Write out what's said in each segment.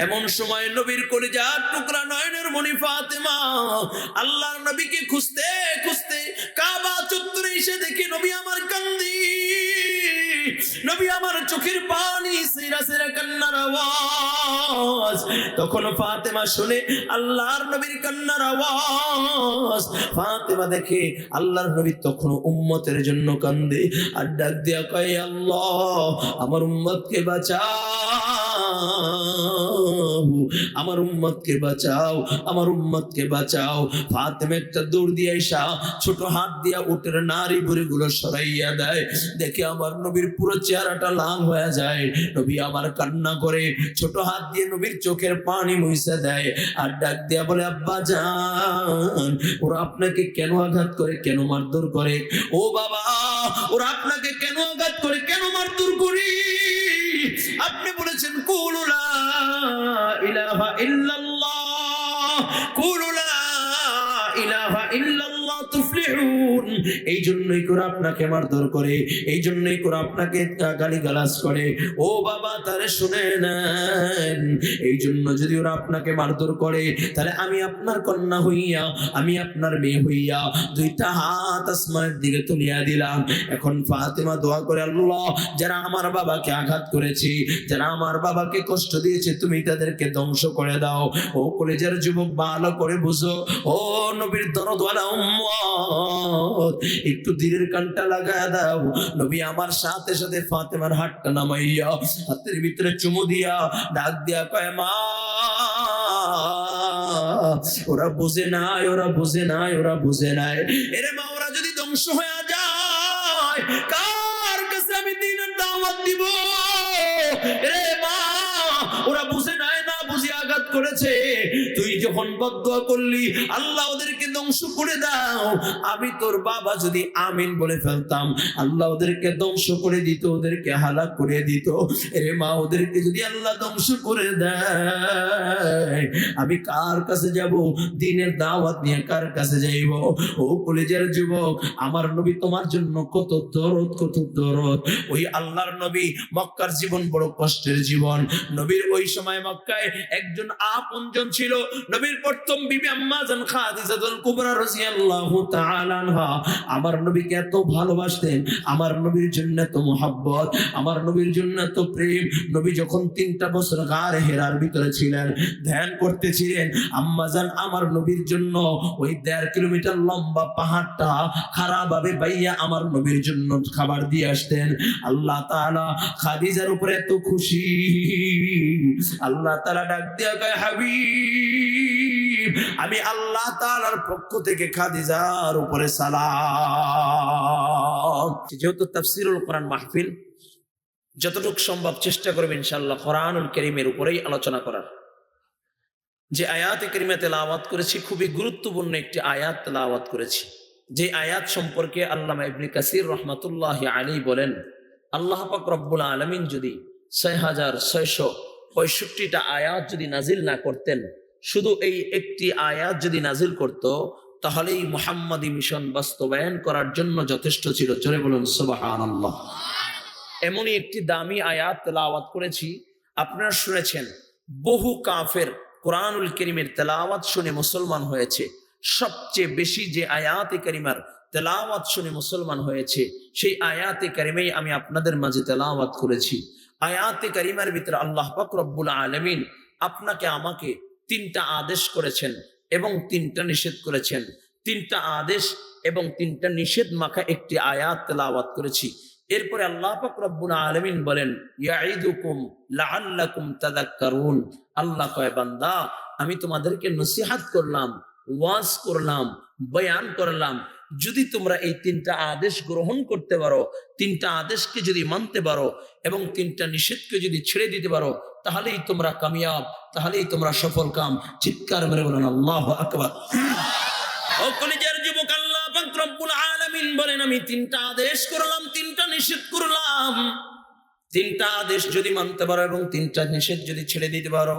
এমন সময় নবীর কলিজার টুকরা নয়নের মণি ফাতেমা আল্লাহর নবীকে খুঁজতে খুঁজতে কাবা চত্বরে এসে দেখে নবী আমার কান্দি, নবী আমার চোখের পানি সেরা সেরা কান্নার আওয়াজ। তখন ফাতেমা শুনে আল্লাহর নবীর কান্নার আওয়াজ। ফাতেমা দেখে আল্লাহর নবী তখন উম্মতের জন্য কান্দে আর ডাক দিয়া কয়, আল্লাহ আমার উম্মতকে বাঁচাও, আমার উম্মতকে বাঁচাও, আমার উম্মতকে বাঁচাও। ফাতেমা একটা দৌড় দিয়ে এসা ছোট হাত দিয়া উটের নারী বুড়িগুলো সরাইয়া দেয়। দেখে আমার নবীর পুরো চেহারাটা লাল হয়ে যায়। নবী আমার কান্না করে ছোট হাত দিয়ে নবীর চোখের পানি মুছে দেয় আর ডাক দিয়া বলে, আব্বা জান, ওরা আপনাকে কেন আঘাত করে, কেন মারধর করে? ও বাবা, ওরা আপনাকে কেন আঘাত করে, কেন মারধর করে? আপনি বলেছেন কুলু লা ইলাহা ইল্লাল্লাহ, কুলু লা ইলাহা ইল্লাল্লাহ তুফলিহুন। এই জন্যই করে আপনাকে মারধর করে, এই জন্যই করে আপনাকে গালিগালাজ করে। ও বাবা, তারে শুনে নেন, এই জন্য যদি ওরা আপনাকে মারধর করে, তাহলে আমি আপনার কন্যা হইয়া, আমি আপনার মেয়ে হইয়া দুইটা হাত আসমানের দিকে তুলিয়া দিলাম। এখন ফাতেমা দোয়া করে, আল্লাহ যারা আমার বাবাকে আঘাত করেছে, যারা আমার বাবাকে কষ্ট দিয়েছে, তুমি তাদেরকে ধ্বংস করে দাও। ও কলেজের যুবক, ভালো করে বুঝো, ও নবীর দরদওয়ালা উম্মত, একটু ধীরের কানটা লাগায় দাও। নবী আমার সাথে সাথে ফাতেমার হাতটা নামাইয়া হাতের ভিতরে চুমু দিয়া ডাক দিয়া কয়, মা ওরা বুঝে নাই, ওরা বুঝে নাই, ওরা বুঝে নাই। এরে মা, ওরা যদি ধ্বংস হয়ে যায়, কার কাছে আমি দ্বীনের দাওয়াত দিব? এরে মা, ওরা বুঝে নাই, না বুঝে আঘাত করেছে। তুই যখন বদদুয়া করলি, আল্লাহ ওদেরকে ধ্বংস করে দাও, আমি তোর বাবা যদি আমিন বলে ফেলতাম, আল্লাহ ওদেরকে ধ্বংস করে দিত, ওদেরকে হালাক করে দিত। এরে মা, ওদেরকে যদি আল্লাহ ধ্বংস করে দেয়, আমি কার কাছে যাব? দ্বীনের দাওয়াত নিয়ে কার কাছে যাইব? ও কলেজের যুবক, আমার নবী তোমার জন্য কত দরদ, কত দরদ। ওই আল্লাহর নবী, মক্কার জীবন বড় কষ্টের জীবন। নবীর ওই সময় মক্কায় একজন আপনজন ছিল, নবীর প্রথম বিবি আম্মা জান খাদিজাতুল কুবরা রাদিয়াল্লাহু তাআলা আনহা। আমার নবীকে এত ভালোবাসতেন, আমার নবীর জন্য এত মুহাব্বত, আমার নবীর জন্য এত প্রেম। নবী যখন 3টা বছর গারে হেরার ভিতরে ছিলেন, ধ্যান করতেছিলেন, আম্মা জান আমার নবীর জন্য ওই 1.5 কিলোমিটার লম্বা পাহাড়টা খারাপভাবে বাইয়া আমার নবীর জন্য খাবার দিয়ে আসতেন। আল্লাহ তাআলা খাদিজার উপরে এত খুশি, আল্লাহ তাআলা ডাক দিয়া কয়, হাবিব, আমি আল্লাহ তাআলার পক্ষ থেকে খাদিজার উপরে সালাম। যেহেতু তাফসীরুল কোরআন মাহফিল, যতটুকু সম্ভব চেষ্টা করবেন ইনশাআল্লাহ কোরআনুল কারীমের উপরেই আলোচনা করার। যে আয়াতে কারিমা তেলাওয়াত করেছি, খুবই গুরুত্বপূর্ণ একটি আয়াত তেলাওয়াত করেছি, যে আয়াত সম্পর্কে আল্লামা ইবনে কাসির রাহমাতুল্লাহি আলাইহি বলেন, আল্লাহ পাক রব্বুল আলামিন যদি 6665টা আয়াত যদি নাজিল না করতেন, শুধু এই একটি আয়াত যদি নাজিল করত, তাহলেই মুহাম্মাদি মিশন বাস্তবায়ন করার জন্য যথেষ্ট ছিল। জোরে বলুন সুবহানাল্লাহ। এমনই একটি দামি আয়াত তেলাওয়াত করেছি, আপনারা শুনেছেন, বহু কাফের কোরআনুল কারীমের তেলাওয়াত শুনে মুসলমান হয়েছে। সবচেয়ে বেশি যে আয়াতে কারিমার তেলাওয়াত শুনে মুসলমান হয়েছে, সেই আয়াতে কারিমেই আমি আপনাদের মাঝে তেলাওয়াত করেছি। আয়াতে কারিমার ভিতরে আল্লাহ পাক রব্বুল আলামিন আপনাকে আমাকে 3টা আদেশ করেছেন এবং 3টা নিষেধ করেছেন। 3টা আদেশ এবং 3টা নিষেধ মাখা একটি আয়াত তেলাওয়াত করেছি। এরপরে আল্লাহ পাক রব্বুল আলামিন বলেন, ইয়াইদুকুম লাআল্লাকুম তাযাক্কারুন। আল্লাহ কয়, বান্দা, আমি তোমাদেরকে নসিহত করলাম, ওয়াজ করলাম, বয়ান করলাম, যদি তোমরা এই 3টা আদেশ গ্রহণ করতে পারো, 3টা আদেশকে যদি মানতে পারো এবং 3টা নিষেধকে যদি ছেড়ে দিতে পারো, তাহলেই তোমরা কামিয়াব, তাহলেই তোমরা সফল কাম। চিৎকার মেরে বলেন আল্লাহু আকবার। ও কলিজার যুবক, আল্লাহ পাক রব্বুল আলামিন বলেন, আমি 3টা আদেশ করলাম, 3টা নিষেধ করলাম। 3টা আদেশ যদি মানতে পারো এবং 3টা নিষেধ যদি ছেড়ে দিতে পারো,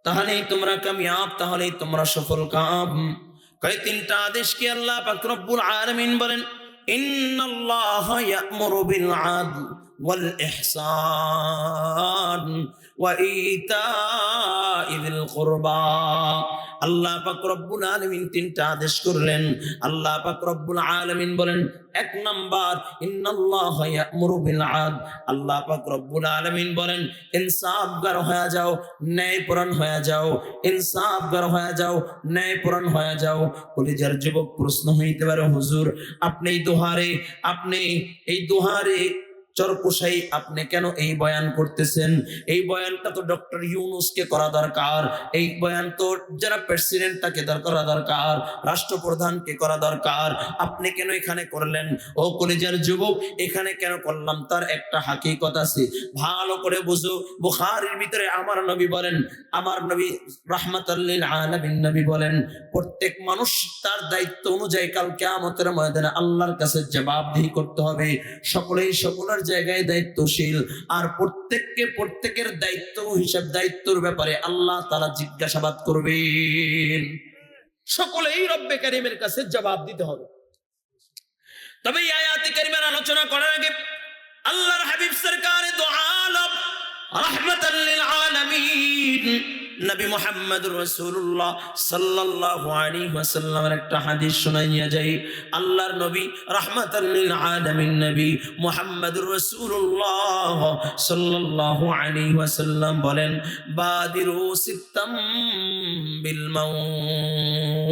তাহলেই তোমরা কামিয়াব, তাহলেই তোমরা সফল কাম। কয় 3টা আদেশ কি? আল্লাহ পাক রব্বুল আলামিন বলেন, ইন্নাল্লাহা ইয়া'মুরু বিল আদল ওয়াল ইহসান ওয়া ইতাই ইযিল কুরবা। আল্লাহ পাক রব্বুল আলামিন তিনটা আদেশ করলেন। আল্লাহ পাক রব্বুল আলামিন বলেন, এক নাম্বার, ইন্নাল্লাহা ইয়া'মুরু বিল আদল। আল্লাহ পাক রব্বুল আলামিন বলেন, ইনসাফগার হয়ে যাও, ন্যায়পরায়ণ হয়ে যাও, ইনসাফগার হয়ে যাও, ন্যায়পরায়ণ হয়ে যাও। কলিজার যুবক প্রশ্ন হইতে পারে, হুজুর আপনি এই দোহারে চরকুশাই আপনি কেন এই বয়ান করতেছেন? এই বয়ানটা তো ডক্টর ইউনূসকে করা দরকার, এই বয়ান তো যারা প্রেসিডেন্ট তাকে করা দরকার, রাষ্ট্রপ্রধানকে করা দরকার, আপনি কেন এখানে করলেন? ও কলিজার যুবক, এখানে কেন করলাম তার একটা হাকিকত আছে, ভালো করে বুঝো। বুখারীর ভিতরে আমার নবী বলেন, আমার নবী রাহমাতাল লিল আলামিন নবী বলেন, প্রত্যেক মানুষ তার দায়িত্ব অনুযায়ী কাল কিয়ামতের ময়দানে আল্লাহর কাছে জবাবদিহি করতে হবে। সকলেই সকলের জায়গায় দায়িত্বশীল, আর প্রত্যেকের দায়িত্ব হিসাব দায়িত্বের ব্যাপারে আল্লাহ তাআলা জিজ্ঞাসাবাদ করবেন। সকলেই রব্বে কারীমের কাছে জবাব দিতে হবে। তবে এই আয়াতে কারিমার আলোচনা করার আগে আল্লাহর হাবিব সরকারে দো আলম রাহমাতাল লিল আলামিন নবী মুহাম্মদুর রাসূলুল্লাহ সাল্লাল্লাহু আলাইহি ওয়াসাল্লামের একটা হাদিস শোনাইয়া যাই। আল্লাহর নবী রাহমাতাল লিল আলামিন নবী মুহাম্মদুর রাসূলুল্লাহ সাল্লাল্লাহু আলাইহি ওয়াসাল্লাম বলেন, বাদিরু সিত্তাম বিল মাউত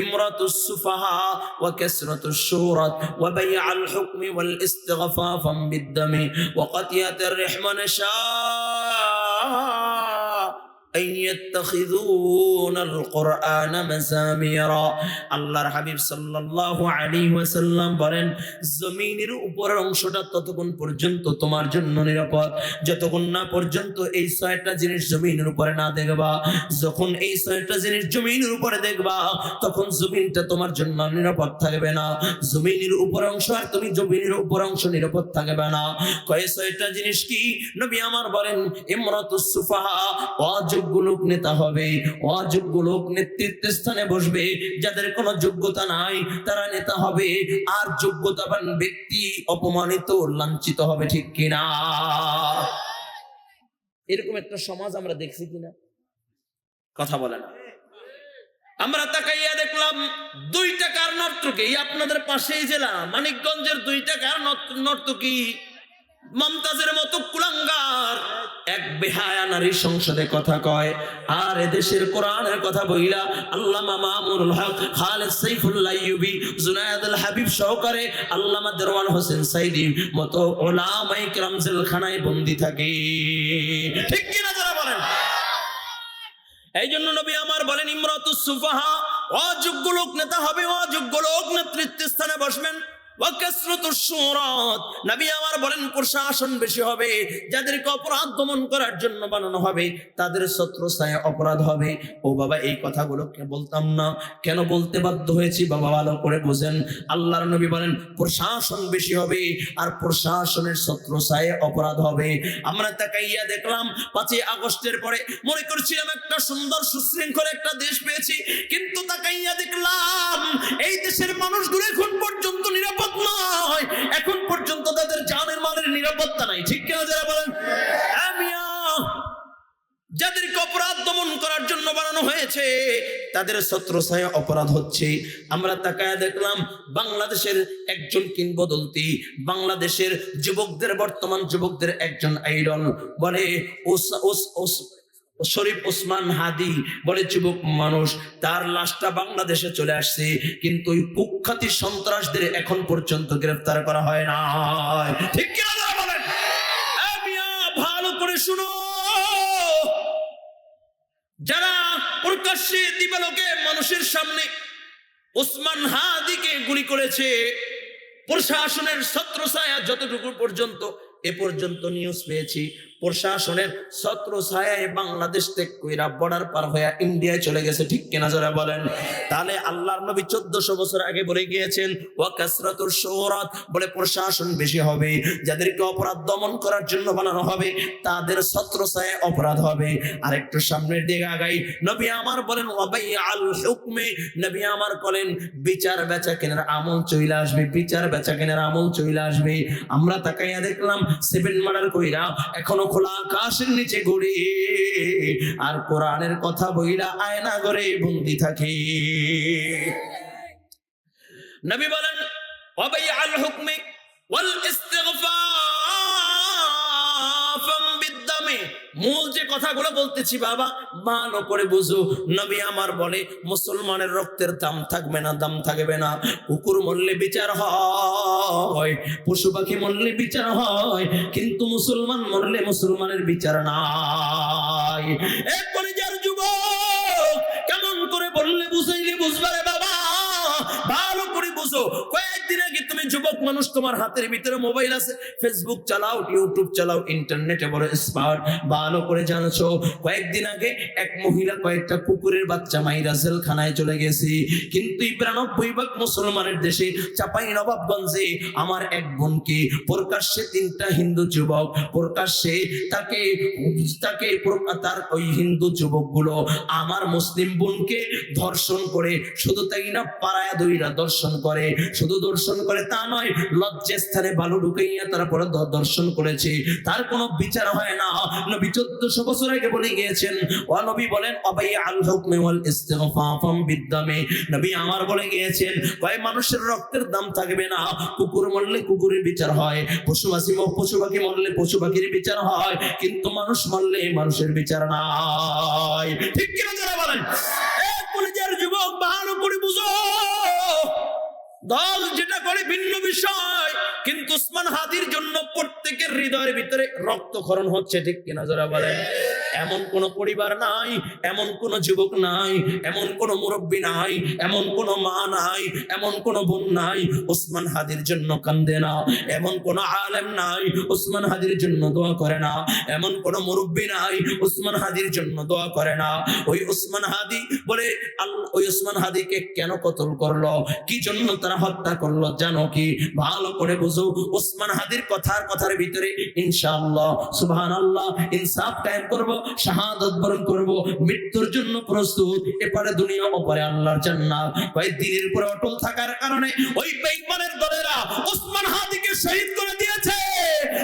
ইমরাতুস সুফাহা ওয়া কাসরাতুশ শুরাত ওয়া বাই'আল হুকমি ওয়াল ইস্তিগফাফাম বিদ-দামি ওয়া কাতিয়াতির রিহমান আল্লাহর হাবিব সাল্লাল্লাহু আলাইহি ওয়াসাল্লাম বলেন, জমিনের উপরের অংশটা ততক্ষণ পর্যন্ত তোমার জন্য নিরাপদ যতক্ষণ না পর্যন্ত এই ছয়টা জিনিস জমিনের উপরে না দেখবা। যখন এই ছয়টা জিনিস জমিনের উপরে দেখবা তখন জমিনটা তোমার জন্য নিরাপদ থাকবে না। জমিনের উপরের অংশ আর তুমি জমিনের উপরের অংশ নিরাপদ থাকবে না। কয় ছয়টা জিনিস কি? নবী আমার বলেন, ইমরাতুস সুফাহা, অযোগ্য লোক নেতা হবে, অযোগ্য লোক নেতৃত্বের স্থানে বসবে, যাদের কোনো যোগ্যতা নাই তারা নেতা হবে, আর যোগ্যতাবান ব্যক্তি অপমানিত লাঞ্ছিত হবে, ঠিক কিনা? এরকম একটা সমাজ আমরা দেখছি কিনা? কথা বলে না। আমরা তাকাইয়া দেখলাম 2 টাকার নর্তকী, আপনাদের পাশেই জেলা মানিকগঞ্জের 2 টাকার নর্তকী মমতাজের মতো কুলাঙ্গার এক বেহায়া নারীর সংসদে কথা কয়, আর এদেশের কোরআনের কথা বইলা আল্লামা মামুনুল হক, খালেদ সাইফুল্লাহ আইয়ুবী, জুনায়েদুল হাবিব সহকারে আল্লামা দেওয়ান হোসেন সাইদীর মতো উলামায়ে কিরাম জেলখানায় বন্দী থাকে, ঠিক কিনা যারা বলেন? এই জন্য নবী আমার বলেন, ইমরাতুস সুফাহা, অযোগ্য লোক নেতা হবে, অযোগ্য লোক নেতৃত্বের স্থানে বসবেন। নবী আমার বলেন, প্রশাসন বেশি হবে, যাদেরকে অপরাধ দমন করার জন্য বানানো হবে তাদের ছত্রছায়ায় অপরাধ হবে। ও বাবা, এই কথাগুলো বলতাম না, কেন বলতে বাধ্য হয়েছি বাবা ভালো করে বুঝেন। আল্লাহর নবী বলেন প্রশাসন বেশি হবে, আর প্রশাসনের ছত্রছায়ায় অপরাধ হবে। আমরা তাকাইয়া দেখলাম 5ই আগস্টের পরে মনে করছিলাম একটা সুন্দর সুশৃঙ্খল একটা দেশ পেয়েছি, কিন্তু তাকাইয়া দেখলাম এই দেশের মানুষগুলো এখন পর্যন্ত নিরাপদ নয়, এখন পর্যন্ত তাদের জানের মালের নিরাপত্তা নাই, ঠিক কিনা যারা বলেন? যাদেরকে অপরাধ দমন করার জন্য বানানো হয়েছে তাদের ছত্রছায়ায় অপরাধ হচ্ছে। আমরা তাকায়া দেখলাম বাংলাদেশের একজন কিংবদন্তি, বাংলাদেশের যুবকদের, বর্তমান যুবকদের একজন আইডল, বলে শরীফ ওসমান হাদি, বলে যুবক মানুষ, তার লাশটা বাংলাদেশে চলে আসছে, কিন্তু ওই কুখ্যাতি সন্ত্রাসদের এখন পর্যন্ত গ্রেফতার করা হয় না, ঠিক কি না বলেন? ভালো করে শুনো, যারা প্রকাশ্যে দিবালোকে মানুষের সামনে ওসমান হাদিকে গুলি করেছে, প্রশাসনের ছত্রছায়া যতটুকু পর্যন্ত এ পর্যন্ত নিউজ পেয়েছি, প্রশাসনের ছত্রছায়ায় বাংলাদেশ থেকে কইরা বর্ডার পার হয়ে ইন্ডিয়ায় চলে গেছে, ঠিক কিনা যারা বলেন? তাহলে আল্লাহর নবী 1400 বছর আগে বলে গিয়েছেন ওয়া কাসরাতুশ শুরাত, বলে প্রশাসন বেশি হবে, যাদেরকে অপরাধ দমন করার জন্য বানানো হবে তাদের ছত্রছায়ায় অপরাধ হবে। আর একটু সামনের দিকে আগাই, নবী আমার বলেন ওয়া বাই'আল হুকমি, নবী আমার বলেন বিচার বেচা কেনার আমল চলে আসবে, বিচার বেচা কেনার আমল চলে আসবে। আমরা তাকাইয়া দেখলাম সেভেন মার্ডার কইরা এখনো খোলা আকাশের নিচে ঘুরে, আর কোরআনের কথা বইলা আয়না করে বন্দি থাকে। নবী বলেন ওয়াবাই আল হুকমি ওয়াল ইস্তিগফাফাম বিদ্দামে। মূল যে কথাগুলো বলতেছি বাবা ভালো করে বুঝো। নবী আমার বলে মুসলমানের রক্তের দাম থাকবে না, দাম থাকবে না। কুকুর মরলে বিচার হয়, পশু পাখি মরলে বিচার হয়, কিন্তু মুসলমান মরলে মুসলমানের বিচার নাই। এক কলিজার যুবক কেমন করে বললে বুঝাইলে বুঝবারে বাবা, ভালো করে বুঝো। কয়েকদিন আগে তুমি যুবক মানুষ, তোমার হাতের ভিতরে মোবাইল আছে, ফেসবুক চালাও, ইউটিউব চালাও, ইন্টারনেটে বড় স্মার্ট, ভালো করে জানছো। কয়েকদিন আগে এক মহিলা কয়েকটা কুকুরের বাচ্চা মাইরা জেলখানায় চলে গেছে। কিন্তু ৯২ ভাগ মুসলমানের দেশে চাপাই নবাবগঞ্জে আমার এক বোনকে প্রকাশ্যে ৩টা হিন্দু যুবক প্রকাশ্যে তাকে তার ওই হিন্দু যুবকগুলো আমার মুসলিম বোনকে ধর্ষণ করে, শুধু তাই না পাড়ায় দইরা দর্শন করে, শুধু দর্শন করে তা নয়, লজ্জাস্থানে বালু ঢুকাইয়া তারপরে দর্শন করেছে। তার কোনো বিচার হয় না। নবী ১৪০০ বছর আগে বলে গিয়েছেন, ও নবী বলেন অবাই আল হুকমি ওয়াল ইস্তিগফাফাম বিদ্দামে। নবী আমার বলে গিয়েছেন কয় মানুষের রক্তের দাম থাকবে না। কুকুর মরলে কুকুরের বিচার হয়, পশু পাখি মরলে পশু পাখির বিচার হয়, কিন্তু মানুষ মরলে মানুষের বিচার নাই। ঠিক কি না যারা বলেন? এক কলিজার যুবক ভালো করে বুঝো। দল যেটা করে ভিন্ন বিষয়, কিন্তু উসমান হাদির জন্য প্রত্যেকের হৃদয়ের ভিতরে রক্তক্ষরণ হচ্ছে। ঠিক কিনা যারা বলেন? এমন কোন পরিবার নাই, এমন কোন যুবক নাই, এমন কোন মুরব্বী নাই, এমন কোন মা নাই, এমন কোন বোন নাই উসমান হাদির জন্য কান্দে না। এমন কোন আলেম নাই উসমান হাদির জন্য দোয়া করে না। এমন কোন মুরব্বী নাই উসমান হাদির জন্য দোয়া করে না। ওই উসমান হাদি বলে ওই উসমান হাদিকে কেন কতল করলো, কি জন্য তারা হত্যা করলো জানো কি? ভালো করে বুঝো। উসমান হাদির কথার ভিতরে ইনশাআল্লাহ সুবহানাল্লাহ ইনসাফ কায়েম করব, শাহাদাত বরণ করব, মৃত্যুর জন্য প্রস্তুত, এপারে দুনিয়া ওপারে আল্লাহর জান্নাত। ওই দিনের উপরে অটল থাকার কারণে ওই বেঈমানের দলেরা উসমান হাদিকে শহীদ করে দিয়েছে।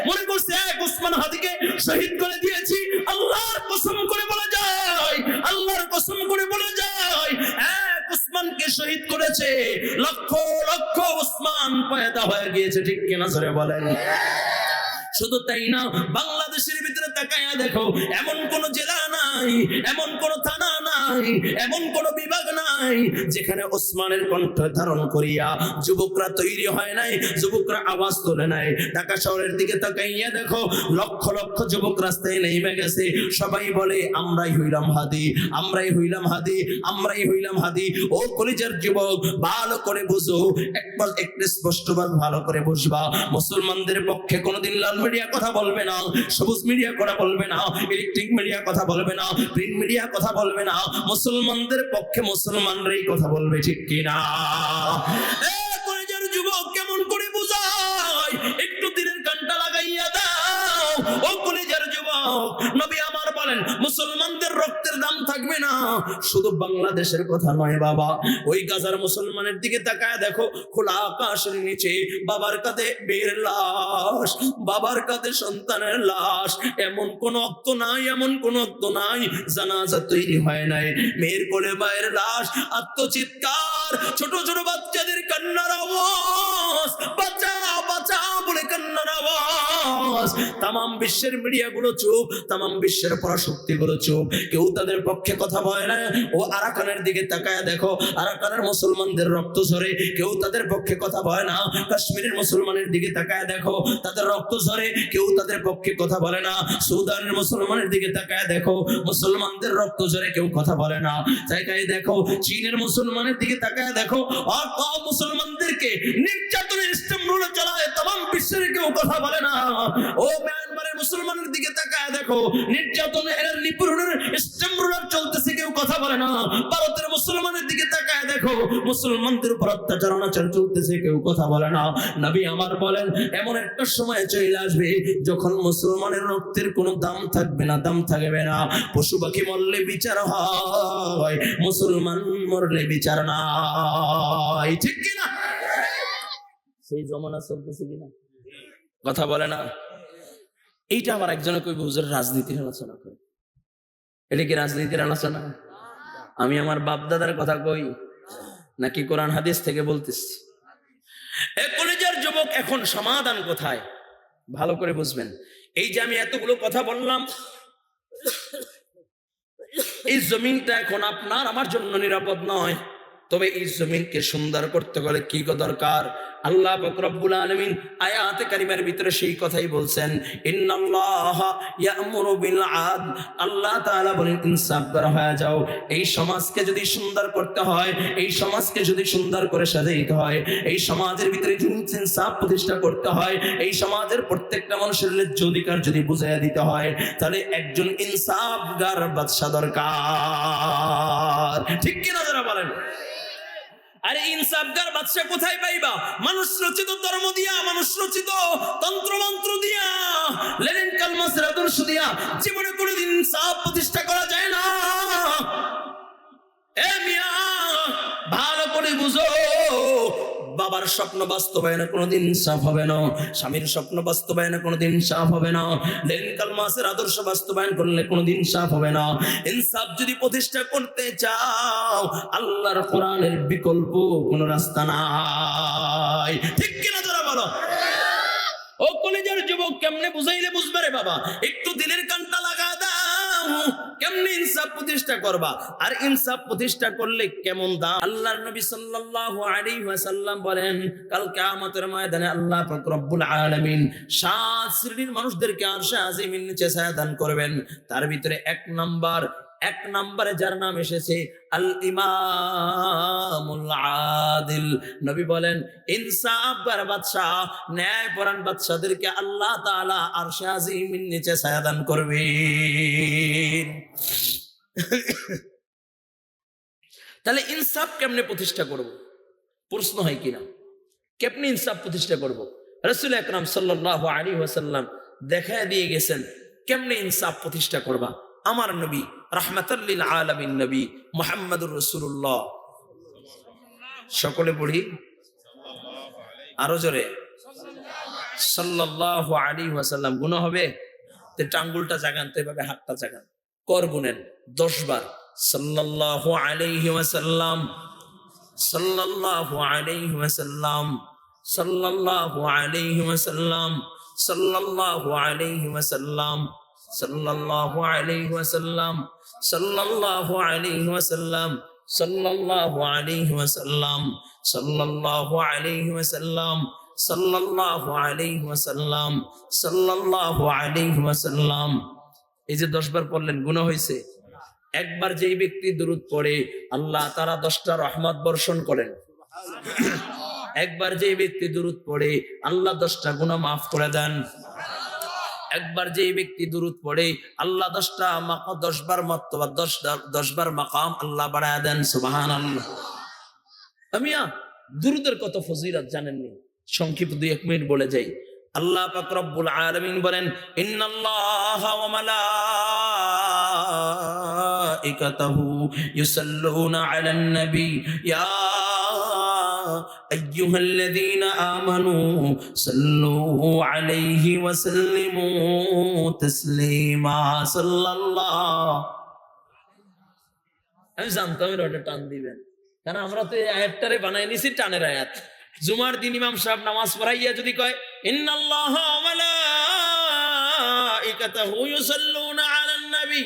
মনে করছে এক উসমান হাদিকে শহীদ করে দিয়েছি, আল্লাহর কসম করে বলে যায়, আল্লাহর কসম করে বলে যায়, এক উসমানকে শহীদ করেছে, লক্ষ লক্ষ উসমান পয়দা হয়ে গিয়েছে। ঠিক কিনা জোরে বলেন? শুধু তাই না, বাংলাদেশের ভিতরে তাকায়া দেখো, এমন কোন জেলা নাই, এমন কোন থানা নাই, এমন কোন বিভাগ নাই যেখানে ওসমানের কণ্ঠ ধারণ করিয়া যুবকরা তৈরি হয় নাই, যুবকরা আওয়াজ তোলে নাই। ঢাকা শহরের দিকে তাকাইয়া দেখো, লক্ষ লক্ষ যুবক রাস্তায় নেমে গেছে, সবাই বলে আমরাই হইলাম হাদি, আমরাই হইলাম হাদি, আমরাই হইলাম হাদি। ও কলিজার যুবক ভালো করে বুঝো, একবার একটু স্পষ্টভাবে ভালো করে বুঝবা। মুসলমানদের পক্ষে কোনোদিন লাল মিডিয়া কথা বলবে না, সবুজ মিডিয়া কথা বলবে না, ইলেকট্রিক মিডিয়া কথা বলবে না, প্রিন্ট মিডিয়া কথা বলবে না। মুসলমানদের পক্ষে মুসলমানরাই কথা বলবে। ঠিক কিনা? কলেজের যুবক কেমন করে বুঝায়, একটু দিনের ঘন্টা লাগাইয়া দাও। ও কলেজের যুবক, নবী আমার বলেন মুসলমানদের রক্তের দাম থাকবে না। শুধু বাংলাদেশের কথা নয় বাবা, ওই গাজার মুসলমানের দিকে তাকায় দেখো, খোলা আকাশের নিচে বাবার কাঁধে মেয়ের লাশ, বাবার কাঁধে সন্তানের লাশ, এমন কোন রক্ত নাই, এমন কোন রক্ত নাই জানাজা তৈরি হয় নাই। মেয়ের কোলে মায়ের লাশ, আত্মচিৎকার, ছোট ছোট বাচ্চাদের কান্নার আওয়াজ, বাঁচা বাঁচা বলে কান্নার আওয়াজ। তামাম বিশ্বের মিডিয়া গুলো চুপ, তামাম বিশ্বের পরাশক্তি গুলো চুপ, কেউ তাদের পক্ষে কথা বলে না। ও আরাকানের দিকে তাকায় দেখো, আরাকানের মুসলমানদের রক্ত ঝরে, কেউ তাদের পক্ষে কথা বলে না। কাশ্মীরের মুসলমানের দিকে তাকায় দেখো, তাদের রক্ত ঝরে, কেউ তাদের পক্ষে কথা বলে না। সুদানের মুসলমানের দিকে তাকায় দেখো, মুসলমানদের রক্ত ঝরে, কেউ কথা বলে না। জায়গায় দেখো, চীনের মুসলমানের দিকে তাকায় দেখো, আর মুসলমানদেরকে নির্যাতনের সিস্টেম রুলে চালায়, তামাম বিশ্বের কেউ কথা বলে না। ও মিয়ানমারের মুসলমানের দিকে তাকায় দেখো, নির্যাতনের নিপীড়নের সিস্টেম রুলার চলতেছে, কেউ কথা বলে না। ভারতের মুসলমানের দিকে তাকায় দেখো, মুসলমানদের উপর অত্যাচার অনাচার চলতেছে, কেউ কথা বলে না। নবী আমার বলেন এমন একটা সময় চলে আসবে যখন মুসলমানের রক্তের কোনো দাম থাকবে না, দাম থাকবে না। পশু পাখি মরলে বিচার হয়, মুসলমান মরলে বিচার নাই। ঠিক কিনা? সেই জমানা চলতেছে কিনা? কথা বলে না। এইটা আবার একজনে কইবে হুজুর রাজনীতির আলোচনা করে। এটা কি রাজনীতির আলোচনা? আমি আমার বাপ দাদার কথা কই নাকি কোরআন হাদিস থেকে বলতেছি? কলেজের যুবক, এখন সমাধান কোথায় ভালো করে বুঝবেন। এই যে আমি এতগুলো কথা বললাম, এই জমিনটা এখন আপনার আমার জন্য নিরাপদ নয়। তবে এই জমিনকে সুন্দর করতে গেলে কি দরকার? আল্লাহ পাক রব্বুল আলামিন আয়াতে কারিমার ভিতরে সেই কথাই বলছেন, ইন্নাল্লাহা ইয়া'মুরু বিল আদল। আল্লাহ তাআলা বলেন ইনসাফগার হয়ে যাও। এই সমাজকে যদি সুন্দর করতে হয়, এই সমাজকে যদি সুন্দর করে সাজাইতে হয়, এই সমাজের ভিতরে ইনসাফ প্রতিষ্ঠা করতে হয়, এই সমাজের প্রত্যেকটা মানুষের ন্যায্য অধিকার যদি বুঝাইয়া দিতে হয়, তাহলে একজন ইনসাফগার বাদশা দরকার। ঠিক কিনা যারা বলেন? আরে ইনসাফগার বাদশা কোথায় পাইবা? মানুষ রচিত ধর্ম দিয়া, মানুষ রচিত তন্ত্রমন্ত্র দিয়া, লেনিন কালমাসের আদর্শ দিয়া জীবনে কোনোদিন ইনসাফ প্রতিষ্ঠা করা যায় না। এ মিয়া, ভালো করে বুঝো, বাবার স্বপ্ন বাস্তবায়নে কোনোদিন ইনসাফ হবে না, স্বামীর স্বপ্ন বাস্তবায়নে কোনোদিন ইনসাফ হবে না, লেনিন কালমাসের আদর্শ বাস্তবায়ন করলে কোনোদিন ইনসাফ হবে না। ইনসাফ যদি প্রতিষ্ঠা করতে চাও, আল্লাহর কোরআনের বিকল্প কোনো রাস্তা নাই। ঠিক কিনা যারা বলো? ও কলেজের যুবক, কেমনে বুঝাইলে বুঝবে রে বাবা? একটু দিলের কানটা লাগা দাও। কেমনে ইনসাফ প্রতিষ্ঠা করবা? আর ইনসাফ প্রতিষ্ঠা করলে কেমন দাম? আল্লাহর নবী সাল্লাল্লাহু আলাইহি ওয়াসাল্লাম বলেন, কাল কিয়ামতের ময়দানে আল্লাহ পাক রব্বুল আলামিন 7 শ্রেণীর মানুষদেরকে আরশে আজিমের নিচে ছায়া দান করবেন। তার ভিতরে এক নম্বরে যার নাম এসেছে আল ইমামুল আদিল। নবী বলেন, ইনসাফগার বাদশা, ন্যায়পরায়ণ বাদশাদেরকে আল্লাহ তাআলা আরশে আজিমের নিচে ছায়া দান করবেন। তাহলে ইনসাফ কেমনে প্রতিষ্ঠা করব? প্রশ্ন হয় কিনা, কেমনে ইনসাফ প্রতিষ্ঠা করব? রাসূল আকরাম সাল্লাল্লাহু আলাইহি ওয়াসাল্লাম দেখায় দিয়ে গেছেন কেমনে ইনসাফ প্রতিষ্ঠা করবা। আমার নবী রাহমাতাল লিল আলামিন নবী মুহাম্মদুর রাসূলুল্লাহ, সকলে পড়ি আরো জোরে, সাল্লাল্লাহু আলাইহি ওয়াসাল্লাম। গুনাহ হবে তে আঙ্গুলটা জাগান, তো এভাবে হাতটা জাগান, কর গুনেন 10 বার। সাল্লাল্লাহু আলাইহি ওয়াসাল্লাম, সাল্লাল্লাহু আলাইহি ওয়াসাল্লাম, সাল্লাল্লাহু আলাইহি ওয়াসাল্লাম, সাল্লাল্লাহু আলাইহি ওয়াসাল্লাম, সাল্লাল্লাহু আলাইহি ওয়াসাল্লাম, সাল্লাল্লাহু আলাইহি ওয়াসাল্লাম, সাল্লাল্লাহু আলাইহি ওয়াসাল্লাম, সাল্লাল্লাহু আলাইহি ওয়াসাল্লাম, সাল্লাল্লাহু আলাইহি ওয়াসাল্লাম, সাল্লাল্লাহু আলাইহি ওয়াসাল্লাম। এই যে 10 বার পড়লেন, গুনাহ হয়েছে? একবার যেই ব্যক্তি দুরূদ পড়ে আল্লাহ তাআলা 10টা রহমত বর্ষণ করেন। একবার যেই ব্যক্তি দুরূদ পড়ে আল্লাহ 10টা গুনাহ মাফ করে দেন। একবার যেই ব্যক্তি দুরূদ পড়ে আল্লাহ 10টা 10 বার মর্তবা, 10 বার মাকাম আল্লাহ বাড়ায় দেন। সুবহানাল্লাহ। আমিয়া দুরূদের কত ফজিলত জানেননি? সংক্ষিপ্ত 2-1 মিনিট বলে যাই। আল্লাহ পাক রব্বুল আলামিন বলেন, ইন্নাল্লাহা ওয়া মালাইকাতাহু ইউসাল্লুনা আলান নবী ইয়া আইয়ুহাল্লাযীনা আমানু সাল্লু আলাইহি ওয়া সাল্লিমু তাসলিমা। সাল্লাল্লাহু, আমি জানতাম এটা টান দিবেন, কারণ আমরা তো এই আয়াতটারে বানাই নিছি টানের আয়াত। জুমার দিন ইমাম সাহেব নামাজ পড়াইয়া যদি কয় ইন্নাল্লাহা ওয়া মালাইকাতাহু ইউসাল্লুনা আলান নবী,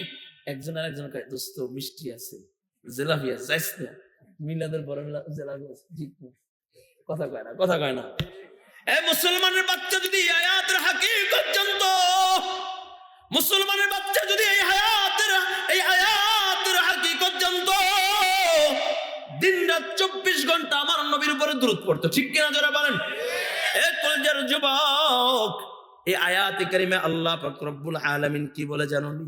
একজন আরেকজন কয় দোস্ত মিষ্টি আছে, জিলাপি আছে, যাইস না, মিলাদের বড় জিলাপি আছে, ঠিক না? কথা কয় না। এই মুসলমানের বাচ্চা যদি এই আয়াতের হাকিকত জানতো, মুসলমানের বাচ্চা যদি এই আয়াতের হাকিকত জানতো, দিন রাত 24 ঘন্টা আমার নবীর উপরে দুরূদ পড়তো। ঠিক কিনা যারা বলেন? এ কলেজের যুবক, এই আয়াতে কারিমে আল্লাহ পাক রব্বুল আলামিন কি বলে জানোনি?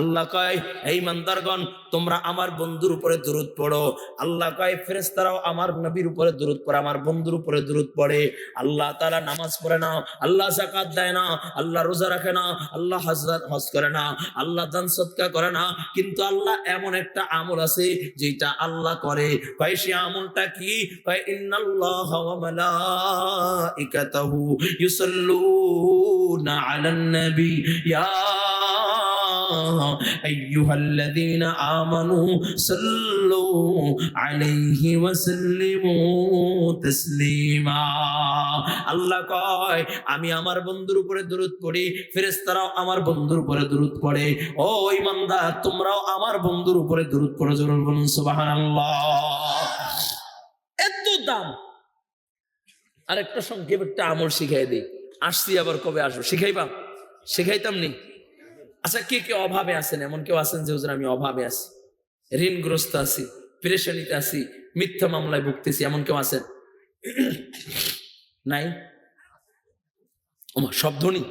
আল্লাহ কয় এই ইমানদারগণ তোমরা আমার বন্ধুর উপরে দরুদ পড়ো। আল্লাহ কয় ফেরেশতারাও আমার নবীর উপরে দরুদ পড়ে, আমার বন্ধুর উপরে দরুদ পড়ে। আল্লাহ তাআলা নামাজ পড়ে না, আল্লাহ যাকাত দেয় না, আল্লাহ রোজা রাখে না, আল্লাহ হজ করে না, আল্লাহ দান সদকা করে না, কিন্তু আল্লাহ এমন একটা আমল আছে যেটা আল্লাহ করে। কয় সে আমলটা কি? কয় ইন্নাল্লাহা ওয়া মালাইকাতাহু ইউসাল্লুনা আলান নবী ইয়া আইয়ুহাল্লাযীনা আমানু সাল্লু আলাইহি ওয়া সাল্লিমু তাসলিমা। আল্লাহ কয় আমি আমার বন্ধুর উপরে দরুদ পড়ি, ফেরেশতারাও আমার বন্ধুর উপরে দরুদ পড়ে। ও ইমানদার তোমরাও আমার বন্ধুর উপরে দরুদ পড়ো, জোরে বলুন সুবহানাল্লাহ। এত দাম। আরেকটা সংক্ষেপ একটা আমল শিখাই দিই, আসছি আবার কবে আসবো, শিখাইবা? শিখাইতাম নি? আচ্ছা কে কে অভাবে আছেন? এমন কেউ আছেন যে হুজুর আমি অভাবে আছি, ঋণগ্রস্ত আছি, পেরেশানিতে আছি, মিথ্যা মামলায় ভুগতেছি, এমন কেউ আছেন? নাই? ওমা শব্দ নেই।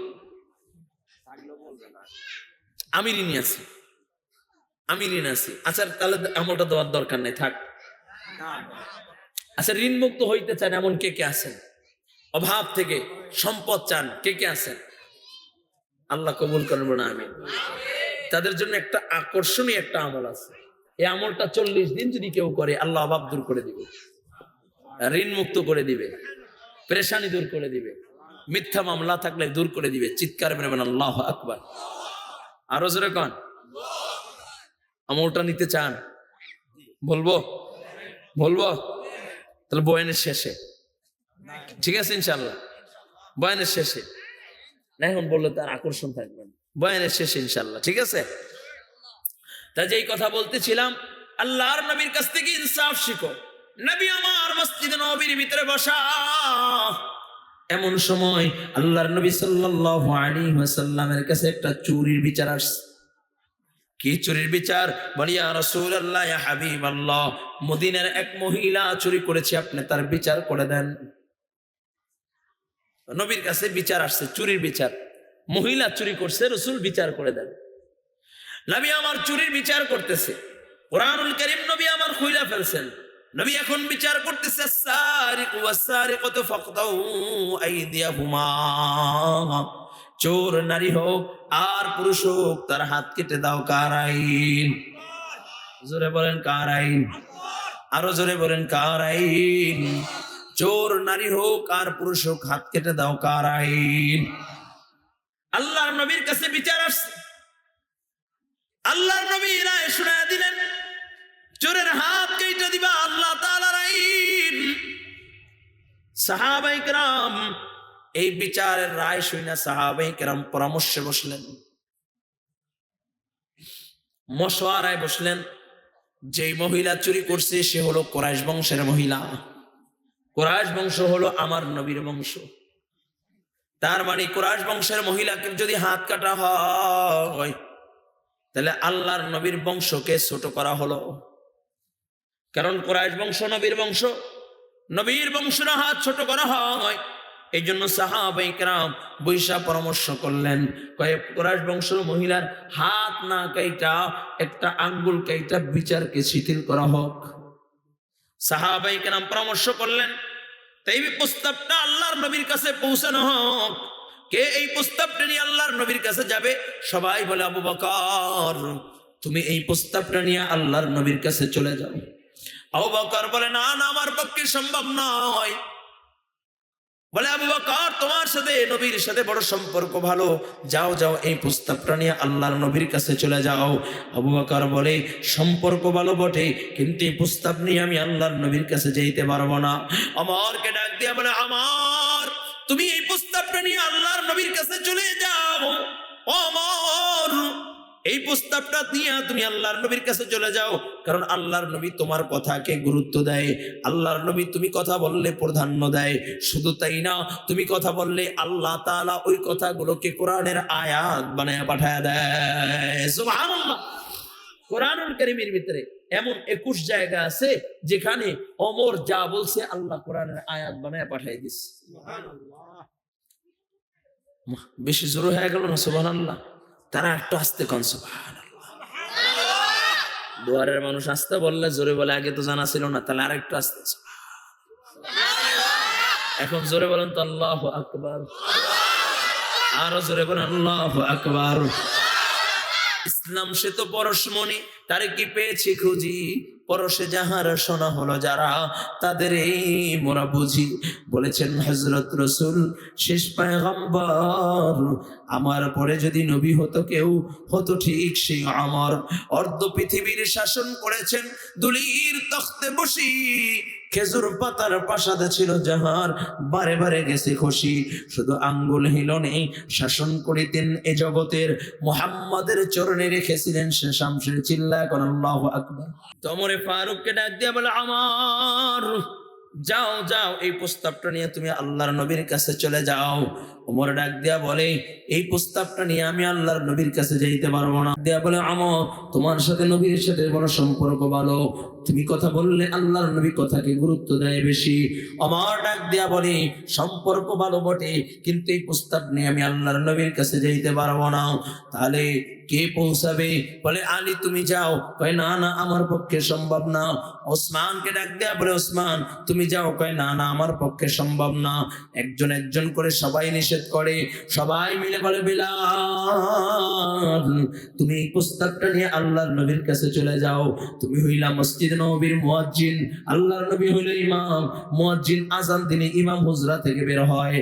আমি ঋণী আছি, আমি ঋণ আছি। আচ্ছা তাহলে আমলটা দেওয়ার দরকার নেই, থাক। আচ্ছা ঋণ মুক্ত হইতে চান এমন কে কে আছেন? অভাব থেকে সম্পদ চান কে কে আছেন? আল্লাহ কবুল করবো না আমি। তাদের জন্য একটা আকর্ষণীয় একটা আমল আছে। এই আমলটা 40 দিন যদি কেউ করে আল্লাহ অভাব দূর করে দিবে, ঋণ মুক্ত করে দিবে, পেরেশানি দূর করে দিবে, মিথ্যা মামলা থাকলে দূর করে দিবে। চিৎকার মেরে বলেন আল্লাহু আকবার। আরো জোরে কোন আমলটা নিতে চান? বলবো বলবো তাহলে বয়ানের শেষে, ঠিক আছে ইনশাআল্লাহ? বয়ানের শেষে না, এখন বললে তার আকর্ষণ থাকবে না। বয়ানের শেষে ইনশাআল্লাহ, ঠিক আছে? তা যেই কথা বলতেছিলাম, আল্লাহর নবীর কাছ থেকে ইনসাফ শিখো। নবী আমার মসজিদে নববীর ভিতরে বসা, এমন সময় আল্লাহর নবী সাল্লাল্লাহু আলাইহি ওয়াসাল্লামের কাছে একটা চুরির বিচার আসছে। কি চুরির বিচার? বলি ইয়া রাসূলুল্লাহ, ইয়া হাবিবাল্লাহ, মদিনার এক মহিলা চুরি করেছে, আপনি তার বিচার করে দেন। নবীর কাছে বিচার আসছে, চুরির বিচার। মহিলা চুরি করছে, রাসূল বিচার করে দেন। নবী আমার চুরির বিচার করতেছে, কুরআনুল কারীম নবী আমার খুইলা ফেলছেন। নবী এখন বিচার করতেছে, সারিকু ওয়াসারিকাতু ফাকতাউ আইদিয়াহুমা। চোর নারী হোক আর পুরুষ হোক তার হাত কেটে দাও। কার আইন? জোরে বলেন কার আইন? আরো জোরে বলেন কার আইন? চোর নারী হোক আর পুরুষ হোক হাত কেটে দাও। কার আইন? আল্লাহর নবীর কাছে বিচার আসছে। আল্লাহর নবী রায় শুনায়া দিলেন, চোরের হাত কেটে দিবা, আল্লাহ তাআলার আইন। সাহাবায়ে কেরাম এই বিচারের রায় শুনে সাহাবায়ে কেরাম পরামর্শে বসলেন, মশওয়ারায় বসলেন। যেই মহিলা চুরি করছে সে হলো কুরাইশ বংশের মহিলা। কুরাইশ বংশ হলো আমার নবীর বংশ। তার মানে কুরাইশ বংশের মহিলাকে যদি হাত কাটা হয় তাহলে আল্লাহর নবীর বংশকে ছোট করা হলো। কারণ কুরাইশ বংশ নবীর বংশ, নবীর বংশের হাত ছোট করা হয়। এই জন্য সাহাবায়ে কেরাম বৈশা পরামর্শ করলেন, কয়েক কুরাইশ বংশের মহিলার হাত না কাইটা একটা আঙ্গুল কাইটা বিচারকে শিথিল করা হোক। সাহাবায়ে কেরাম পরামর্শ করলেন, তাই এই প্রস্তাবটা আল্লাহর নবীর কাছে পৌঁছানো হোক। কে এই প্রস্তাবটা নিয়ে আল্লাহর নবীর কাছে যাবে? সবাই বলে আবু বকর, তুমি এই প্রস্তাবটা নিয়ে আল্লাহর নবীর কাছে চলে যাও। আবু বকর বলে না না, আমার পক্ষে সম্ভব নয়। বলে আবু বকর, তোমার সাথে নবীর সাথে বড় সম্পর্ক ভালো, যাও যাও এই প্রস্তাবটা নিয়ে আল্লাহর নবীর কাছে চলে যাও। আবু বকর বলে সম্পর্ক ভালো বটে, কিন্তু এই প্রস্তাব নিয়ে আমি আল্লাহর নবীর কাছে যেতে পারবো না। আমারকে ডাক দিয়া বলে, আমার তুমি এই প্রস্তাবটা নিয়ে আল্লাহর নবীর কাছে চলে যাও। আমার এই প্রস্তাবটা নিয়ে তুমি আল্লাহর নবীর কাছে চলে যাও, কারণ আল্লাহর নবী তোমার কথাকে গুরুত্ব দেয়। আল্লাহর নবী তুমি কথা বললে প্রাধান্য দেয়। শুধু তাই না, তুমি কথা বললে আল্লাহ তাআলা ওই কথাগুলোকে কোরআনের আয়াত বানায় পাঠায় দেয়। সুবহানাল্লাহ। কোরআনুল কারীমের ভিতরে এমন 21 জায়গা আছে যেখানে ওমর যা বলছে আল্লাহ কোরআনের আয়াত বানায় পাঠিয়ে দিয়েছে। সুবহানাল্লাহ। বেশি জোরে হয়ে গেল না? সুবহানাল্লাহ। তারা একটু আস্তে কোন সুবহানাল্লাহ। দুয়ারের মানুষ আসতে বললে জোরে বলে, আগে তো জানা ছিল না, তাহলে আরেকটু আসতে। এখন জোরে বলেন তো আল্লাহু আকবার, আরো জোরে বলেন আল্লাহু আকবার। ইসলাম সে তো পরশমণি, তারে কি পেয়েছি খুঁজি, পরশে যাহার শোনা হলো যারা, তাদের এই মোরা বুঝি। বলেছেন হযরত রাসূল শেষ পয়গম্বর, আমার পরে যদি নবী হতো কেউ, হতো ঠিক সেই আমার। অর্ধ পৃথিবীর শাসন করেছেন দুলির তখতে বসি, খেজুর পাতার প্রাসাদে ছিল যাহার, বারে বারে গেছে খুশি। শুধু আঙ্গুল হিলনে শাসন করিতেন এ জগতের, মুহাম্মাদের চরণে রেখেছিলেন সে শামসের। চিল্লা কর আল্লাহু আকবার। তোমরে ফারুককে ডাক দিয়া বলে, আমার যাও যাও, এই প্রস্তাবটা নিয়ে তুমি আল্লাহর নবীর কাছে চলে যাও। ওমর ডাক দিয়া বলে, এই প্রস্তাবটা নিয়ে আমি আল্লাহর নবীর কাছে যাইতে পারবো না। দিয়া বলে, আমর তোমার সাথে নবীর সাথে বড় সম্পর্ক ভালো, তুমি কথা বললে আল্লাহর নবী কথাকে গুরুত্ব দেয় বেশি। আমার ডাক দিয়া বলে, সম্পর্ক ভালো বটে, কিন্তু এই প্রস্তাব নিয়ে আমি আল্লাহর নবীর কাছে যাইতে পারবো না। তাহলে কে পৌঁছাবে? বলে, আলী তুমি যাও। কয়, না না, আমার পক্ষে সম্ভব না। ওসমানকে ডাক দেয়া বলে, ওসমান তুমি যাও। কয়, না না, আমার পক্ষে সম্ভব না। একজন একজন করে সবাই নিষেধ করে। সবাই মিলে বলে, বিলাল তুমি এই প্রস্তাবটা নিয়ে আল্লাহর নবীর কাছে চলে যাও। তুমি হইলা মসজিদ নববীর মুয়াজ্জিন, আল্লাহর নবী হইল ইমাম। মুয়াজ্জিন আযান দিনে ইমাম হুজরা থেকে বের হয়,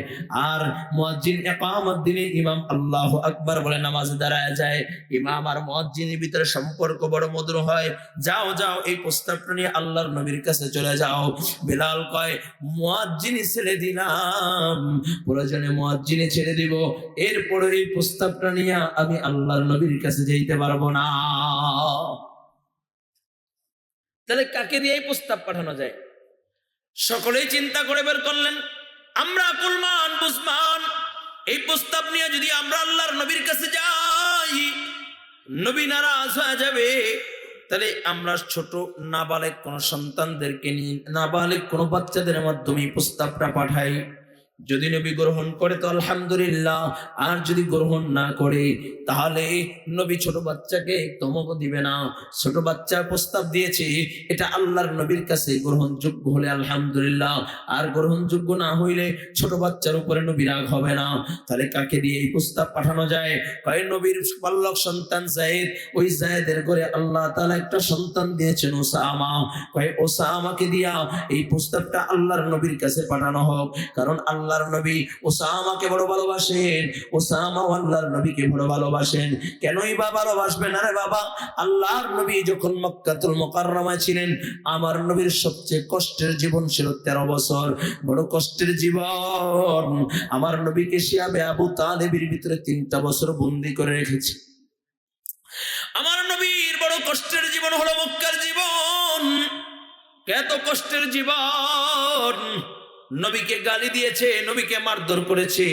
আর মুয়াজ্জিন ইকামত দিনে ইমাম আল্লাহু আকবার বলে নামাজে দাঁড়ায় যায়। ইমাম আর মুয়াজ্জিনের ভিতরে সম্পর্ক বড় মধুর হয়। যাও যাও, এই প্রস্তাবটা নিয়ে আল্লাহর নবীর কাছে চলে যাও। বিলাল কয়, মুয়াজ্জিনই ছেড়ে দিলাম, প্রয়োজনে মুয়াজ্জিনই ছেড়ে দিব, এরপরে এই প্রস্তাবটা নিয়ে আমি আল্লাহর নবীর কাছে যাইতে পারবো না। তাহলে কাকে দিয়ে এই প্রস্তাব পাঠানো যায়? সকলেই চিন্তা করে বের করলেন, আমরা কুলমান বুঝমান এই প্রস্তাব নিয়ে যদি আমরা আল্লাহর নবীর কাছে যাই, নবী নারাজ হয়ে যাবে। তাহলে আমরা ছোট নাবালেগ কোন সন্তানদেরকে নিয়ে, নাবালেগ কোন বাচ্চাদের মাধ্যমে প্রস্তাবটা পাঠাই। যদি নবী গ্রহণ করে তো আলহামদুলিল্লাহ, আর যদি গ্রহণ না করে তাহলে নবী ছোট বাচ্চাকে ধমক দিবে না। ছোট বাচ্চা প্রস্তাব দিয়েছে, এটা আল্লাহর নবীর কাছে গ্রহণযোগ্য হলে আলহামদুলিল্লাহ, আর গ্রহণযোগ্য না হইলে ছোট বাচ্চার উপরে নবী রাগ হবে না। তাহলে কাকে দিয়ে এই প্রস্তাব পাঠানো যায়? কয়, নবীর বাল্যক সন্তান যায়েদ, ওই যায়েদের ঘরে আল্লাহ তাআলা একটা সন্তান দিয়েছেন ওসামা। কয়, ওসামাকে দিয়া এই প্রস্তাবটা আল্লাহর নবীর কাছে পাঠানো হোক, কারণ আল্লাহর নবী ওসামাকে বড় ভালোবাসেন, ওসামা আল্লাহর নবীকে বড় ভালোবাসেন। কেনই বা ভালোবাসবেন? আরে বাবা, আল্লাহর নবী যখন মক্কাতুল মুকাররমায় ছিলেন, আমার নবীর সবচেয়ে কষ্টের জীবন ছিল 13 বছর, বড় কষ্টের জীবন। আমার নবীকে শিয়াবে আবু তালেবের ভিতরে 3টা বছর বন্দী করে রেখেছে। আমার নবীর বড় কষ্টের জীবন হলো মক্কার জীবন। এত কষ্টের জীবন, নবীকে গালি দিয়েছে, নবীকে মারধর করেছে,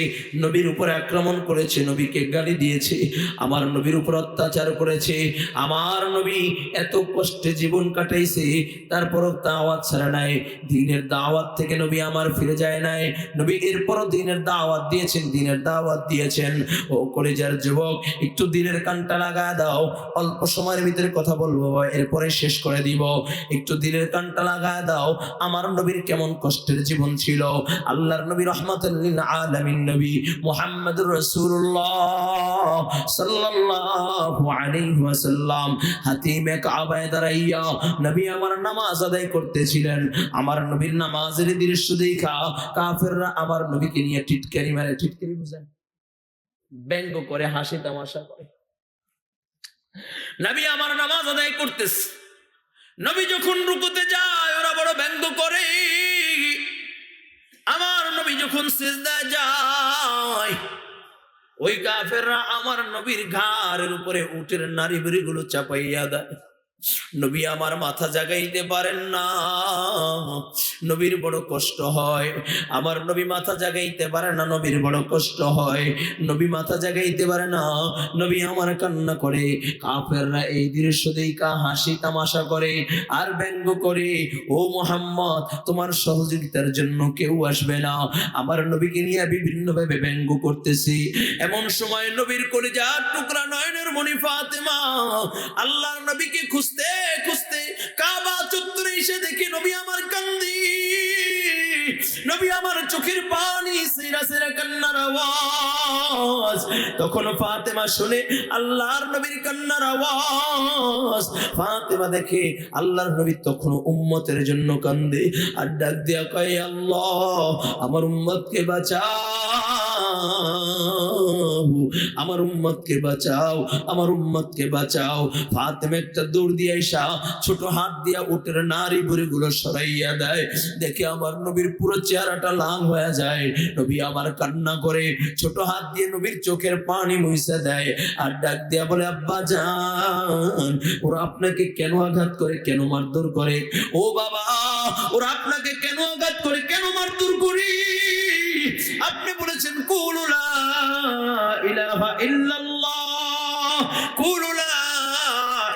নবীর উপরে আক্রমণ করেছে, নবীকে গালি দিয়েছে, আমার নবীর উপর অত্যাচার করেছে। আমার নবী এত কষ্টে জীবন কাটাইছে, তারপরও দাওয়াত ছাড়া নাই। দ্বীনের দাওয়াত থেকে নবী আমার ফিরে যায় নাই। নবী এরপরও দ্বীনের দাওয়াত দিয়েছেন, দ্বীনের দাওয়াত দিয়েছেন। ও কলেজার যুবক, একটু দ্বীনের কানটা লাগা দাও, অল্প সময়ের ভিতরে কথা বলবো, এরপরে শেষ করে দিব। একটু দ্বীনের কানটা লাগা দাও। আমার নবীর কেমন কষ্টের জীবন ছিল। আল্লাহর নবী রাহমাতুল লিল আলামিন নবী মুহাম্মদুর রাসূলুল্লাহ সাল্লাল্লাহু আলাইহি ওয়াসাল্লাম হাতিমে কাবায় দাঁড়াইয়া নবী আমার নামাজ আদায় করতেছিলেন। আমার নবীর নামাজের দৃশ্য দেখা কাফেররা আমার নবীকে নিয়ে টিটকারি মারে। টিটকারি বুঝেন? ব্যঙ্গ করে, হাসি তামাশা করে। নবী আমার নামাজ আদায় করতেছে, নবী যখন রুকুতে যায় ওরা বড় ব্যঙ্গ করে। আমার নবী যখন সিজদায় যায়, ওই কাফেররা আমার নবীর ঘাড়ের উপরে উটের নাড়িভুড়িগুলো চাপাইয়া দেয়। নবী আমার মাথা জাগাইতে পারেন না, নবীর বড় কষ্ট হয়। আমার নবী মাথা জাগাইতে পারে না, নবীর বড় কষ্ট হয়। নবী মাথা জাগাইতে পারে না, নবী আমার কান্না করে। কাফেররা এই দৃশ্য দেখা হাসি তামাশা করে আর ব্যঙ্গ করে, ও মুহাম্মদ তোমার সহযোগিতার জন্য কেউ আসবে না। আমার নবীকে নিয়ে বিভিন্ন ভাবে ব্যঙ্গ করতেছি। এমন সময় নবীর কলিজার টুকরা নয়নের মণি ফাতেমা আল্লাহর নবীকে খুঁজতে আওয়াজ। তখন ফাতেমা শুনে আল্লাহর নবীর কান্নার আওয়াজ। ফাতেমা দেখে আল্লাহর নবী তখন উম্মতের জন্য কান্দে আর ডাক দিয়া কয়, আল্লাহ আমার উম্মতকে বাঁচাও, আমার উম্মতকে বাঁচাও, আমার উম্মতকে বাঁচাও। ফাতেমা একটা দৌড় দিয়ে এসা ছোট হাত দিয়া উটের নারী বুড়িগুলো সরাইয়া দেয়। দেখে আমার নবীর পুরো চেহারাটা লাল হয়ে যায়। নবী আমার কান্না করে ছোট হাত দিয়ে নবীর চোখের পানি মুছে দেয় আর ডাক দিয়া বলে, আব্বা জান, ওরা আপনাকে কেন আঘাত করে, কেন মারধর করে? ও বাবা, ওরা আপনাকে কেন আঘাত করে, কেন মারধর করে? আপনি বলেছেন কুলু লা ইলাহা ইল্লাল্লাহ, কুলু লা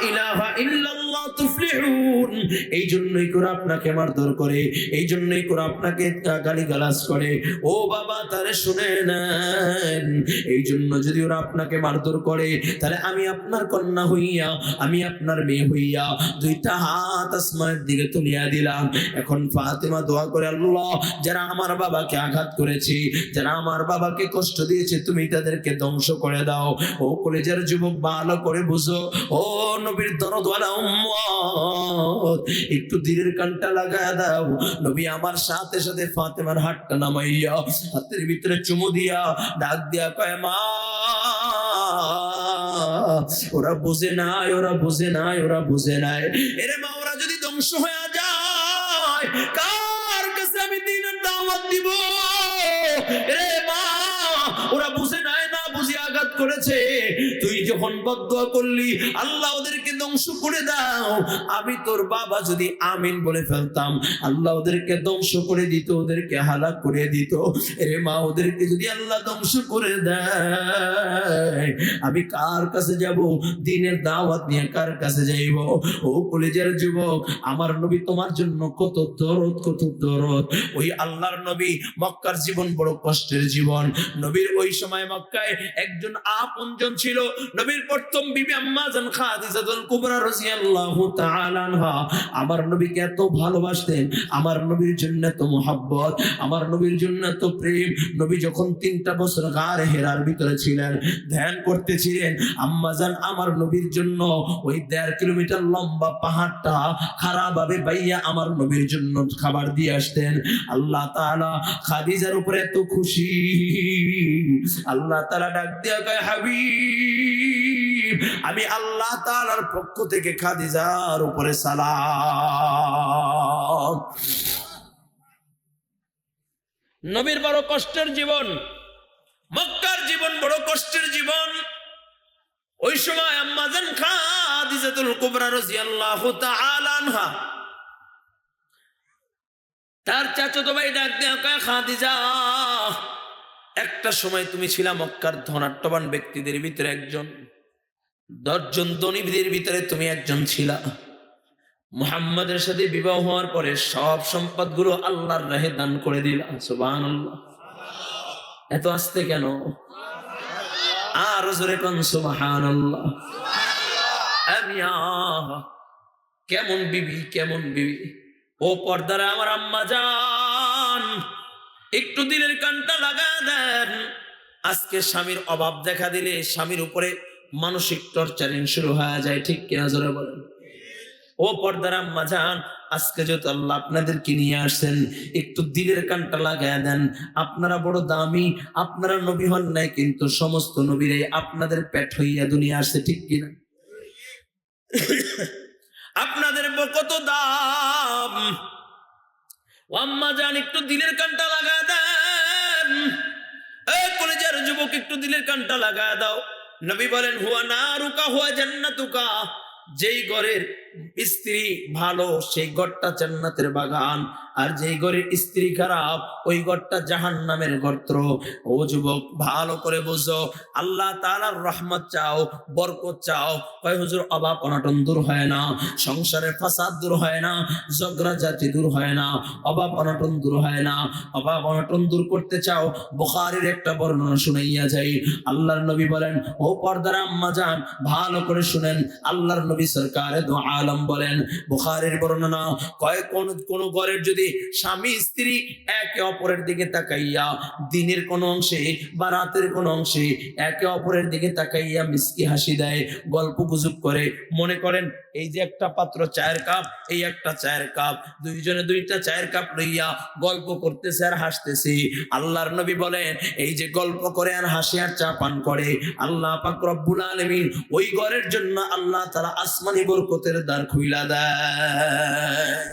ইলাহা ইল্লাল্লাহ তুফলিহুন। এই জন্যই করে আপনাকে মারধর করে, এই জন্যই করে আপনাকে গালিগালাজ করে। ও বাবা, তারে শুনে নেন, এই জন্য যদি ওরা আপনাকে মারধর করে, তাহলে আমি আপনার কন্যা হইয়া, আমি আপনার মেয়ে হইয়া দুইটা হাত আসমানের দিকে তুলিয়া দিলাম। এখন ফাতেমা দোয়া করে, আল্লাহ যারা আমার বাবাকে আঘাত করেছে, যারা আমার বাবাকে কষ্ট দিয়েছে, তুমি তাদেরকে ধ্বংস করে দাও। ও কলেজের যুবক, ভালো করে বুঝো, ও নবীর দরদওয়ালা উম্মত, একটু দিলের কানটা লাগায় দাও। নবী আমার সাথে সাথে ফাতেমার হাতটা নামাইয়া হাতের ভিতরে চুমু দিয়া ডাক দিয়া কয়, মা ওরা বুঝে নাই, ওরা বুঝে নাই, ওরা বুঝে নাই। এরে মা, ওরা যদি ধ্বংস হয়ে যায়, কার কাছে আমি দ্বীনের দাওয়াত দিব? এরে মা, ওরা বুঝে নাই, না বুঝে আঘাত করেছে। তুই যখন বদদুয়া করলি, আল্লাহ ওদেরকে ধ্বংস করে দাও, আমি তোর বাবা যদি আমিন বলে ফেলতাম, আল্লাহ ওদেরকে ধ্বংস করে দিত, ওদেরকে হালাক করে দিত। এরে মা, ওদেরকে যদি আল্লাহ ধ্বংস করে দেয়, আমি কার কাছে যাব? দ্বীনের দাওয়াত নিয়ে কার কাছে যাইব? ও কলেজের যুবক, আমার নবী তোমার জন্য কত দরদ, কত দরদ। ওই আল্লাহর নবী, মক্কার জীবন বড় কষ্টের জীবন। নবীর ওই সময় মক্কায় একজন আপনজন ছিল, নবীর প্রথম বিবি আম্মা জান খাদিজাতুল কুবরা রাদিয়াল্লাহু তাআলা আনহা। আমার নবীকে এত ভালোবাসতেন, আমার নবীর জন্য এত মুহাব্বত, আমার নবীর জন্য এত প্রেম। নবী যখন 3টা বছর গারে হেরার ভিতরে ছিলেন, ধ্যান করতেছিলেন, আম্মা জান আমার নবীর জন্য ওই 1.5 কিলোমিটার লম্বা পাহাড়টা খারাপভাবে বাইয়া আমার নবীর জন্য খাবার দিয়ে আসতেন। আল্লাহ তাআলা খাদিজার উপরে এত খুশি, আল্লাহ তাআলা ডাক দিয়া কয়, হাবিব, আমি আল্লাহ তাআলার পক্ষ থেকে খাদিজার উপরে সালাম। নবীর বড় কষ্টের জীবন, মক্কার জীবন বড় কষ্টের জীবন। ওই সময় আম্মা জান খাদিজাতুল কুবরা রাদিয়াল্লাহু তাআলা আনহা তার চাচাতো ভাই ডাক দিয়া কয়, খাদিজা, একটা সময় তুমি ছিলা মক্কার ধনাঢ্যবান ব্যক্তিদের ভিতরে একজন, 10 জন ধনীদের ভিতরে তুমি একজন ছিলা। মুহাম্মাদের সাথে বিবাহ হওয়ার পরে সব সম্পদগুলো আল্লাহর রাহে দান করে দিলা। সুবহানাল্লাহ। এত আস্তে কেন? আর জোরে কোন সুবহানাল্লাহ। কেমন বিবি, কেমন বিবি! ও পর্দারে আমার আম্মা জান, একটু দিলের কানটা লাগা দেন। আজকে স্বামীর অভাব দেখা দিলে স্বামীর উপরে মানসিক টর্চারিং শুরু হয়ে যায়, ঠিক কিনা জোরে বলেন? ও পর্দার আম্মা জান, আজকে যেহেতু আল্লাহ আপনাদেরকে নিয়ে আসছেন, একটু দিলের কানটা লাগায় দেন। আপনারা বড় দামি, আপনারা নবী হন নাই, কিন্তু সমস্ত নবীরাই আপনাদের পেট হইয়া দুনিয়া আসছে, ঠিক কিনা? আপনাদের কত দাম। ও আম্মা জান, একটু দিলের কানটা লাগায় দেন। এই কলেজের যুবক, একটু দিলের কানটা লাগায় দাও। নবী বলেন, হুয়া নারুকা হুয়া জান্নাতুকা, যেই ঘরের স্ত্রী ভালো সেই ঘরটা জান্নাতের বাগান, আর যেই ঘরের স্ত্রী খারাপ ওই ঘরটা জাহান্নামের গর্ত। ও যুবক, ভালো করে বুঝো, আল্লাহ তাআলার রহমত চাও, বরকত চাও। কয় হুজুর, অভাব অনটন দূর হয় না, সংসারের ফাসাদ দূর হয় না, ঝগড়া জাতি দূর হয় না, অভাব অনটন দূর হয় না। অভাব অনটন দূর করতে চাও, বুখারীর একটা বর্ণনা শুনাইয়া যাই। আল্লাহর নবী বলেন, ও পর্দার আম্মা জান, ভালো করে শুনেন, আল্লাহর নবী নবী সরকারে দো আলম বলেন, বুখারীর বর্ণনা, কয় কোন ঘরের যদি স্বামী স্ত্রী একে অপরের দিকে তাকাইয়া দিনের কোন অংশে বা রাতের কোন অংশে একে অপরের দিকে তাকাইয়া মিষ্টি হাসি দেয়, গল্প গুজব করে, মনে করেন এই যে একটা পাত্র চায়ের কাপ, এই একটা চায়ের কাপ, দুইজনে দুইটা চায়ের কাপ লইয়া গল্প করতেছে আর হাসতেছে। আল্লাহর নবী বলেন, এই যে গল্প করে আর হাসি আর চা পান করে, আল্লাহ পাক রব্বুল আলামিন ওই ঘরের জন্য আল্লাহ তাআলা আসমানি বরকতের দ্বার খুইলা দেয়।